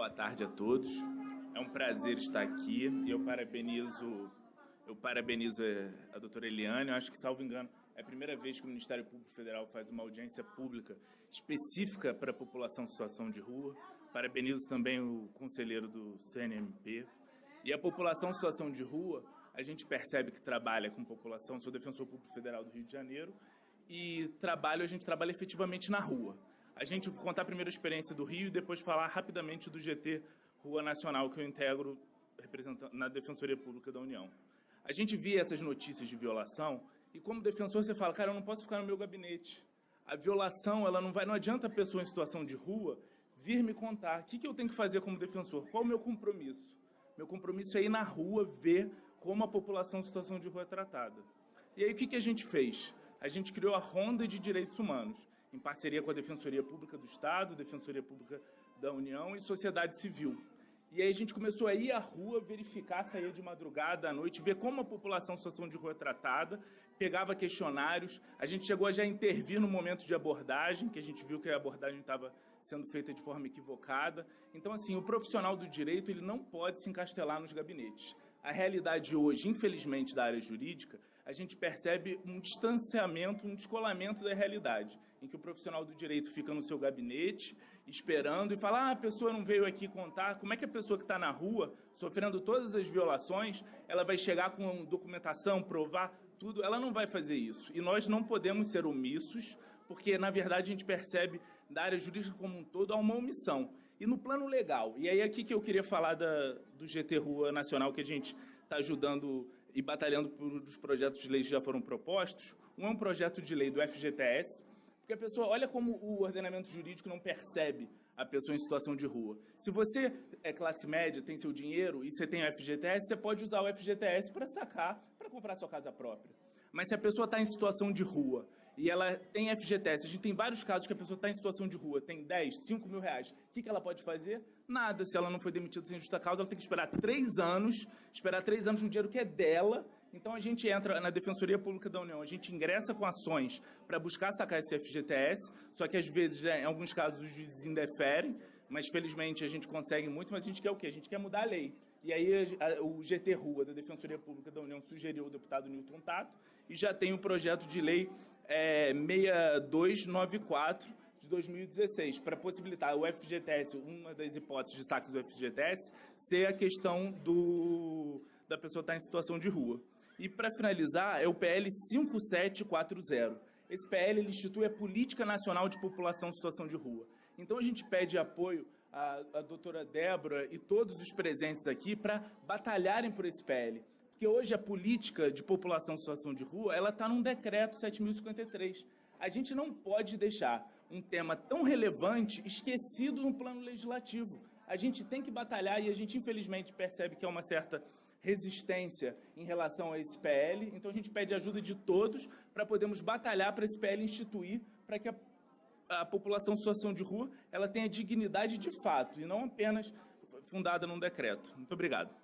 boa tarde a todos. É um prazer estar aqui e eu parabenizo a doutora Eliane. Eu acho que, salvo engano, é a primeira vez que o Ministério Público Federal faz uma audiência pública específica para a população em situação de rua. Parabenizo também o conselheiro do CNMP. E a população em situação de rua, a gente percebe que trabalha com população, sou defensor público federal do Rio de Janeiro, e a gente trabalha efetivamente na rua. A gente vai contar primeiro a experiência do Rio e depois falar rapidamente do GT Rua Nacional, que eu integro na Defensoria Pública da União. A gente via essas notícias de violação e, como defensor, você fala, cara, eu não posso ficar no meu gabinete. A violação, não adianta a pessoa em situação de rua vir me contar. O que eu tenho que fazer como defensor? Qual o meu compromisso? Meu compromisso é ir na rua ver como a população em situação de rua é tratada. E aí, o que a gente fez? A gente criou a Ronda de Direitos Humanos, em parceria com a Defensoria Pública do Estado, Defensoria Pública da União e Sociedade Civil. E aí a gente começou a ir à rua, verificar, sair de madrugada, à noite, ver como a população em situação de rua é tratada, pegava questionários, a gente chegou a já intervir no momento de abordagem, que a gente viu que a abordagem estava sendo feita de forma equivocada. Então, assim, o profissional do direito ele não pode se encastelar nos gabinetes. A realidade hoje, infelizmente, da área jurídica, a gente percebe um distanciamento, um descolamento da realidade, em que o profissional do direito fica no seu gabinete, esperando, e fala, a pessoa não veio aqui contar. Como é que a pessoa que está na rua, sofrendo todas as violações, ela vai chegar com documentação, provar tudo? Ela não vai fazer isso. E nós não podemos ser omissos, porque, na verdade, a gente percebe, da área jurídica como um todo, há uma omissão. E no plano legal, e aí aqui que eu queria falar do GT Rua Nacional, que a gente está ajudando e batalhando por os projetos de lei que já foram propostos. Um é um projeto de lei do FGTS, porque a pessoa, olha como o ordenamento jurídico não percebe a pessoa em situação de rua. Se você é classe média, tem seu dinheiro e você tem o FGTS, você pode usar o FGTS para sacar, para comprar sua casa própria. Mas se a pessoa está em situação de rua e ela tem FGTS, a gente tem vários casos que a pessoa está em situação de rua, tem 10, 5 mil reais, o que ela pode fazer? Nada. Se ela não foi demitida sem justa causa, ela tem que esperar 3 anos no dinheiro que é dela. Então a gente entra na Defensoria Pública da União, a gente ingressa com ações para buscar sacar esse FGTS, só que às vezes, em alguns casos, os juízes indeferem, mas felizmente a gente consegue muito, mas a gente quer o quê? A gente quer mudar a lei. E aí o GT Rua, da Defensoria Pública da União, sugeriu o deputado Newton Tato e já tem o projeto de lei 6294 de 2016, para possibilitar o FGTS, uma das hipóteses de saques do FGTS, ser a questão da pessoa estar em situação de rua. E, para finalizar, é o PL 5740. Esse PL ele institui a Política Nacional de População em Situação de Rua. Então, a gente pede apoio à doutora Débora e todos os presentes aqui para batalharem por esse PL. Porque hoje a política de população em situação de rua está num decreto 7.053. A gente não pode deixar um tema tão relevante esquecido no plano legislativo. A gente tem que batalhar e a gente, infelizmente, percebe que há uma certa resistência em relação a esse PL. Então, a gente pede ajuda de todos para podermos batalhar para esse PL instituir, para que a população em situação de rua ela tenha dignidade de fato e não apenas fundada num decreto. Muito obrigado.